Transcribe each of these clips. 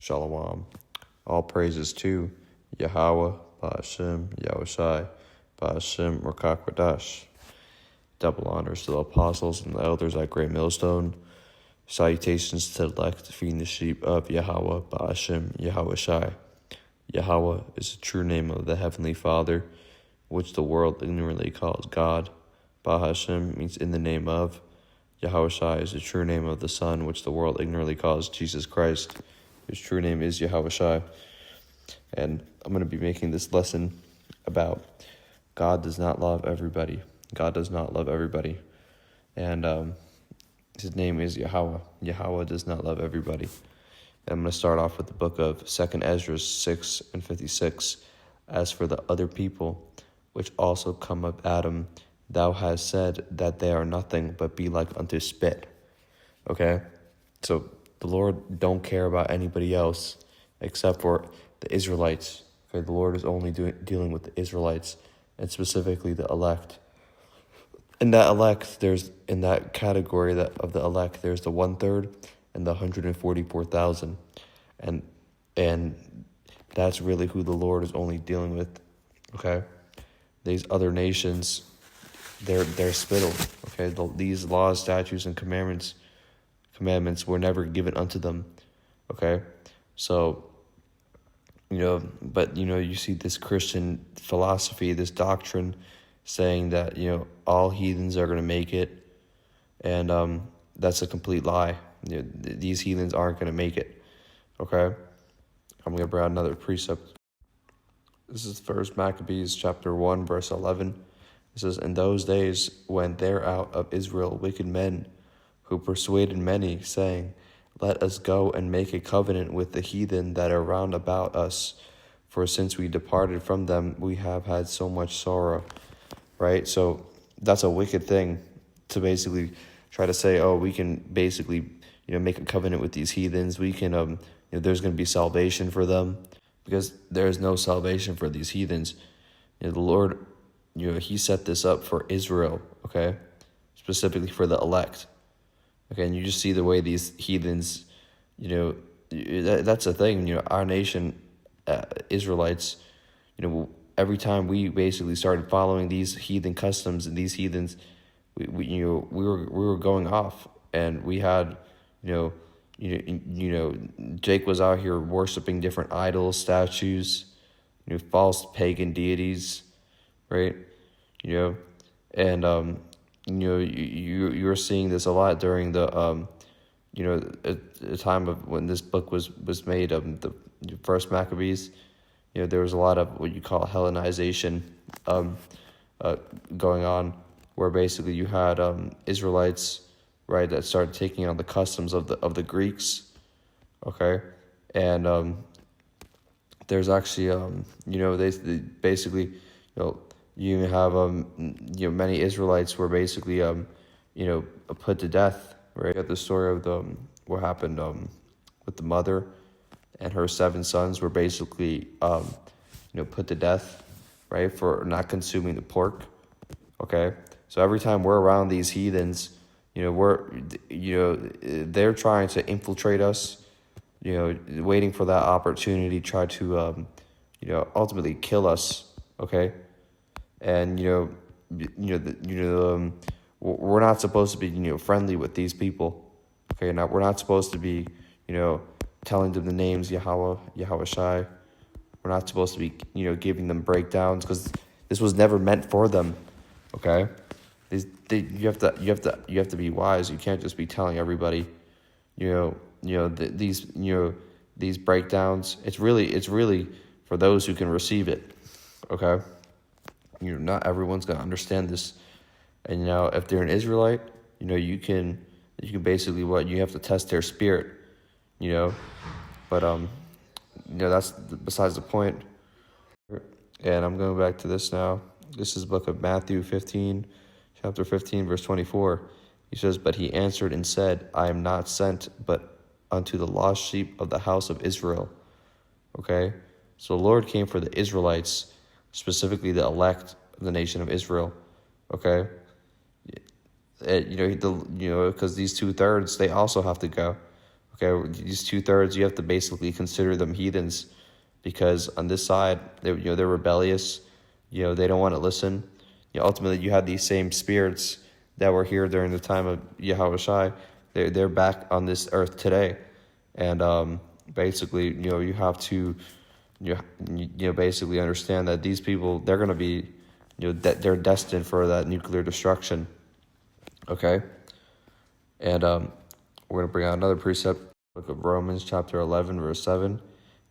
Shalom. All praises to YAHAWAH, Ba'ashem, Yahushai, Ba'ashem, Rakakwadash. Double honors to the apostles and the elders at Great Millstone. Salutations to the elect feeding the sheep of YAHAWAH, Ba'ashem, Yahushai. YAHAWAH is the true name of the Heavenly Father, which the world ignorantly calls God. Ba'ashem means in the name of. Yahushai is the true name of the Son, which the world ignorantly calls Jesus Christ. His true name is Yahushai. And I'm going to be making this lesson about God does not love everybody. God does not love everybody. And his name is YAHAWAH. YAHAWAH does not love everybody. And I'm going to start off with the book of 2 Ezra 6 and 56. As for the other people, which also come of Adam, thou hast said that they are nothing but be like unto spit. Okay? So the Lord don't care about anybody else except for the Israelites. Okay, the Lord is only dealing with the Israelites, and specifically the elect. In that elect, in that category of the elect, there's the 1/3 and the 144,000, and that's really who the Lord is only dealing with. Okay, these other nations, they're spittle. Okay, these laws, statutes, and commandments were never given unto them. Okay, so but you see this Christian philosophy, this doctrine saying that all heathens are going to make it, and that's a complete lie. These heathens aren't going to make it. Okay, I'm going to bring out another precept. This is 1 Maccabees chapter 1 verse 11. It says, in those days went there out of Israel wicked men, who persuaded many, saying, let us go and make a covenant with the heathen that are round about us, for since we departed from them, we have had so much sorrow. Right? So that's a wicked thing to basically try to say, oh, we can basically, make a covenant with these heathens. We can, there's going to be salvation for them, because there's no salvation for these heathens. The Lord, he set this up for Israel, okay? Specifically for the elect. Okay, and you just see the way these heathens, that's the thing, our nation, Israelites, every time we basically started following these heathen customs and these heathens, we were going off, and we had, Jake was out here worshiping different idols, statues, false pagan deities, right? And you're seeing this a lot during the time of when this book was made, the first Maccabees. There was a lot of what you call Hellenization going on, where basically you had Israelites, right, that started taking on the customs of the Greeks, okay, and there's actually they basically you have many Israelites were basically put to death, right? You got the story of what happened with the mother and her 7 sons were basically put to death, right, for not consuming the pork. Okay, so every time we're around these heathens, they're trying to infiltrate us, waiting for that opportunity, try to ultimately kill us. Okay, and we're not supposed to be friendly with these people. Okay, now we're not supposed to be telling them the names YAHAWAH, Yahushai. We're not supposed to be giving them breakdowns, because this was never meant for them. Okay, you have to be wise. You can't just be telling everybody these breakdowns. It's really for those who can receive it. Okay, not everyone's gonna understand this, and if they're an Israelite, you can basically you have to test their spirit, but that's besides the point. And I'm going back to this now. This is the book of Matthew 15, chapter 15, verse 24. He says, but he answered and said, I am not sent but unto the lost sheep of the house of Israel. Okay, so the Lord came for the Israelites, specifically the elect of the nation of Israel. Okay, because these 2/3, they also have to go. Okay, these 2/3, you have to basically consider them heathens, because on this side, they're rebellious. They don't want to listen. Ultimately, you have these same spirits that were here during the time of Yahawashi. They're back on this earth today, and basically, you have to, basically understand that these people, they're going to be, that they're destined for that nuclear destruction. Okay, and we're going to bring out another precept. Book of Romans, chapter 11, verse 7.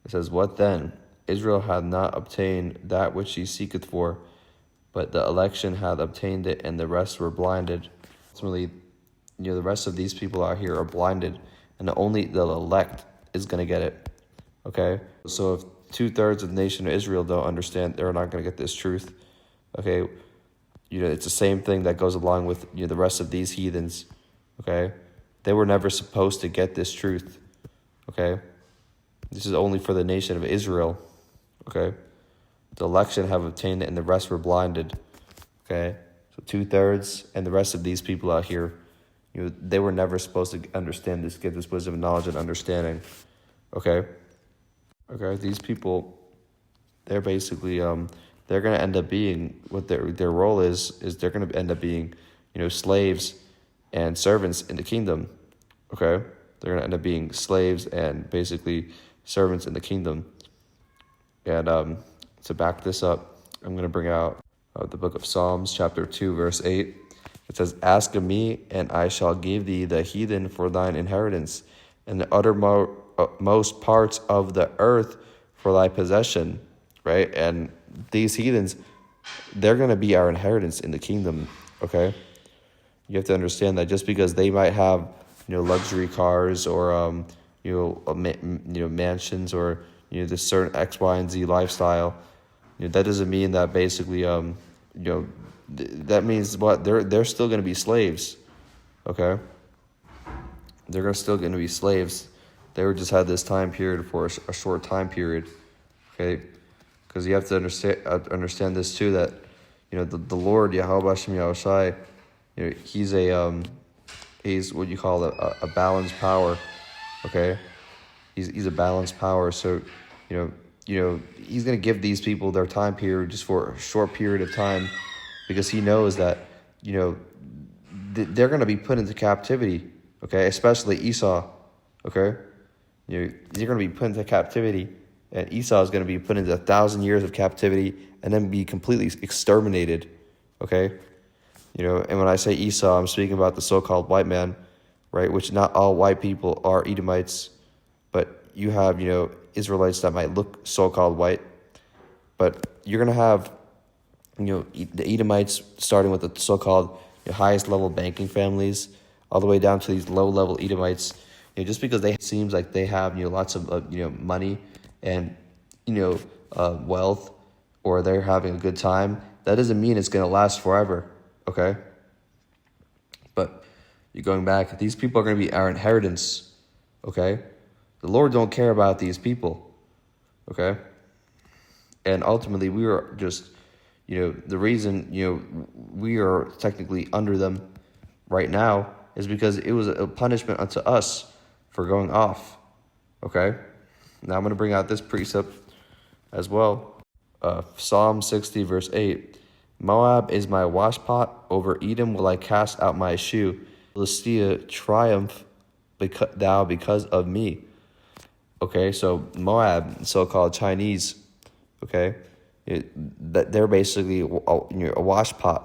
It says, "What then? Israel hath not obtained that which he seeketh for, but the election hath obtained it, and the rest were blinded." Ultimately, the rest of these people out here are blinded, and only the elect is going to get it. Okay? So if 2/3 of the nation of Israel don't understand, they're not going to get this truth. Okay? It's the same thing that goes along with the rest of these heathens. Okay? They were never supposed to get this truth. Okay? This is only for the nation of Israel. Okay? The election have obtained it, and the rest were blinded. Okay? So 2/3 and the rest of these people out here, they were never supposed to understand this, get this wisdom, knowledge, and understanding. Okay? Okay? These people, they're basically, they're going to end up being, what their role is they're going to end up being, slaves and servants in the kingdom. Okay? They're going to end up being slaves and basically servants in the kingdom. And to back this up, I'm going to bring out the book of Psalms, chapter 2, verse 8. It says, "Ask of me, and I shall give thee the heathen for thine inheritance, and the uttermost parts of the earth for thy possession." Right? And these heathens, they're going to be our inheritance in the kingdom. Okay? You have to understand that just because they might have, luxury cars or, mansions or, this certain X, Y, and Z lifestyle, that doesn't mean that basically, that means what? They're still going to be slaves. Okay? They're still going to be slaves. They were just had this time period for a short time period. Okay? Because you have to understand this too, that, the Lord, YAHAWAH, he's what you call a balanced power. Okay? He's a balanced power. So, he's going to give these people their time period just for a short period of time, because he knows that, they're going to be put into captivity. Okay? Especially Esau. Okay? You're going to be put into captivity, and Esau is going to be put into 1,000 years of captivity and then be completely exterminated. Okay? And when I say Esau, I'm speaking about the so-called white man, right? Which not all white people are Edomites, but you have, Israelites that might look so-called white. But you're going to have, the Edomites starting with the so-called highest level banking families, all the way down to these low-level Edomites. Just because they seems like they have, lots of, money and, wealth, or they're having a good time, that doesn't mean it's going to last forever. Okay? But you're going back, these people are going to be our inheritance. Okay? The Lord don't care about these people. Okay? And ultimately, we are just, the reason, we are technically under them right now is because it was a punishment unto us for going off. Okay? Now I'm going to bring out this precept as well. Psalm 60, verse 8. "Moab is my washpot, over Edom will I cast out my shoe. Philistia triumph because of me." Okay, so Moab, so-called Chinese, okay, they're basically a washpot.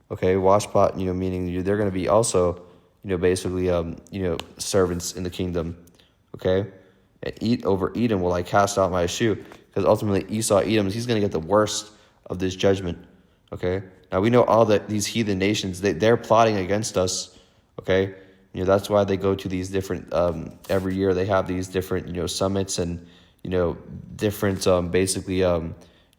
Okay, washpot, meaning they're going to be also, basically, servants in the kingdom. Okay, and over Edom will I cast out my shoe, because ultimately Esau, Edom, he's going to get the worst of this judgment. Okay, now we know all that these heathen nations, they're plotting against us. Okay, that's why they go to these different, every year they have these different, summits and, different, basically,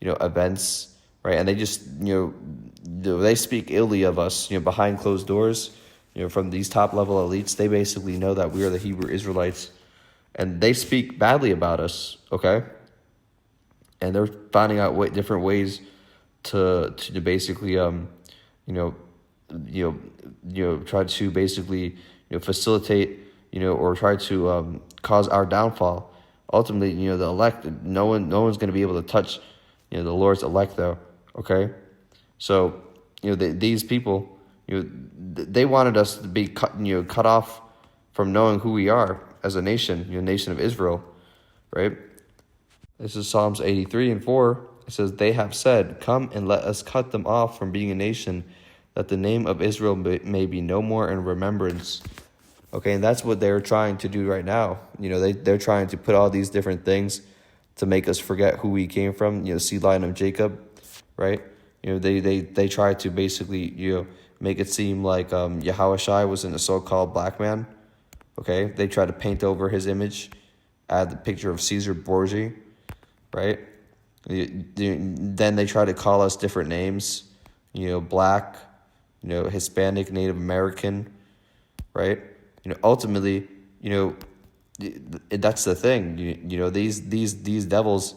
events, right? And they just, they speak illy of us, behind closed doors, from these top level elites. They basically know that we are the Hebrew Israelites, and they speak badly about us. Okay, and they're finding out different ways to basically, try to basically, facilitate, or try to cause our downfall. Ultimately, the elect, no one's going to be able to touch, the Lord's elect, though. Okay, so these people, they wanted us to be cut off from knowing who we are as a nation, nation of Israel, right? This is Psalms 83:4. It says, "They have said, 'Come and let us cut them off from being a nation, that the name of Israel may be no more in remembrance.'" Okay, and that's what they're trying to do right now. They're trying to put all these different things to make us forget who we came from. Seed line of Jacob, right? They try to basically make it seem like YAHAWAH wasn't a so-called black man. Okay, they try to paint over his image, add the picture of Caesar Borgia, right? Then they try to call us different names, black, Hispanic, Native American, right? Ultimately, that's the thing. These devils,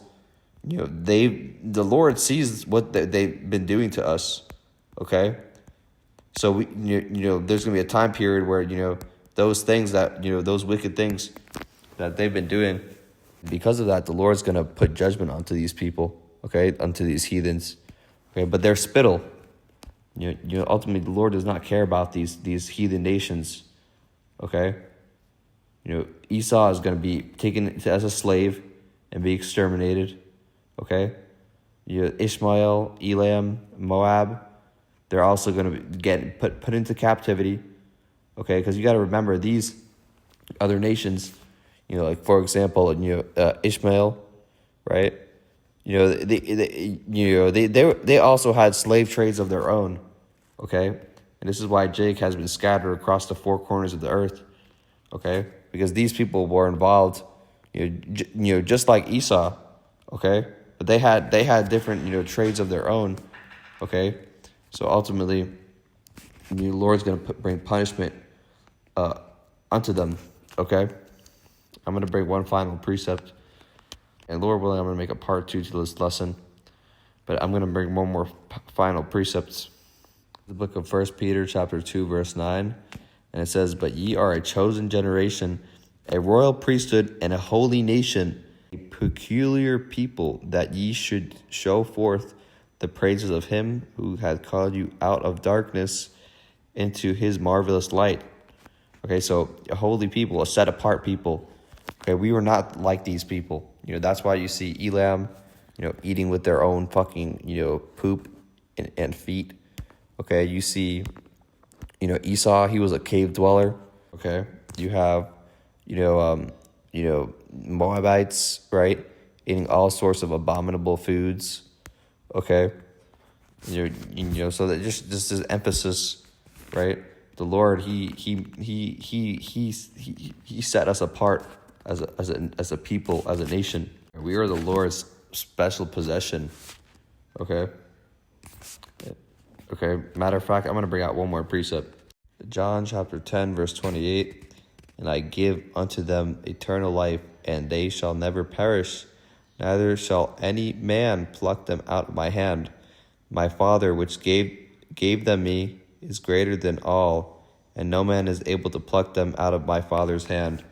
the Lord sees what they've been doing to us, okay? So there's gonna be a time period where those things that those wicked things that they've been doing. Because of that, the Lord's going to put judgment onto these people, okay, onto these heathens, okay, but they're spittle. Ultimately, the Lord does not care about these heathen nations, okay. Esau is going to be taken as a slave and be exterminated, okay. Ishmael, Elam, Moab, they're also going to get put into captivity, okay, because you got to remember these other nations. Like for example, Ishmael, right? They also had slave trades of their own, okay? And this is why Jake has been scattered across the four corners of the earth, okay? Because these people were involved, just like Esau, okay? But they had different trades of their own, okay? So ultimately, the Lord's going to bring punishment unto them, okay? I'm going to bring one final precept, and Lord willing, I'm going to make a part 2 to this lesson, but I'm going to bring one more final precept. The book of 1 Peter chapter 2, verse 9, and it says, "But ye are a chosen generation, a royal priesthood, and a holy nation, a peculiar people, that ye should show forth the praises of him who hath called you out of darkness into his marvelous light." Okay, so a holy people, a set-apart people. Okay, we were not like these people. That's why you see Elam, eating with their own fucking, poop and feet. Okay, you see, Esau, he was a cave dweller. Okay, you have, Moabites, right, eating all sorts of abominable foods. Okay, so that just this emphasis, right? The Lord, he set us apart as a people, as a nation. We are the Lord's special possession. Okay. Matter of fact, I'm going to bring out one more precept. John chapter 10, verse 28. "And I give unto them eternal life, and they shall never perish, neither shall any man pluck them out of my hand. My Father, which gave them me, is greater than all, and no man is able to pluck them out of my Father's hand."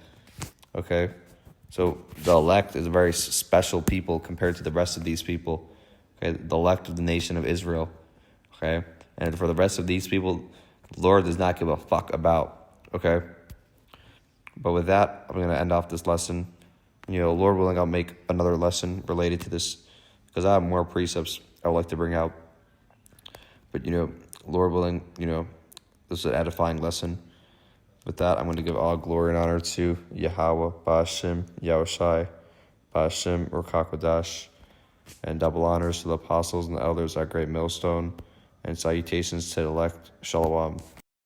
Okay, so the elect is a very special people compared to the rest of these people. Okay, the elect of the nation of Israel. Okay, and for the rest of these people, the Lord does not give a fuck about. Okay, but with that, I'm going to end off this lesson. Lord willing, I'll make another lesson related to this because I have more precepts I would like to bring out. But, Lord willing, this is an edifying lesson. With that, I'm going to give all glory and honor to Yahawah, Ba'ashem, Yahushai, Ba'ashem, Ruach, and double honors to the apostles and the elders at Great Millstone, and salutations to the elect. Shalom.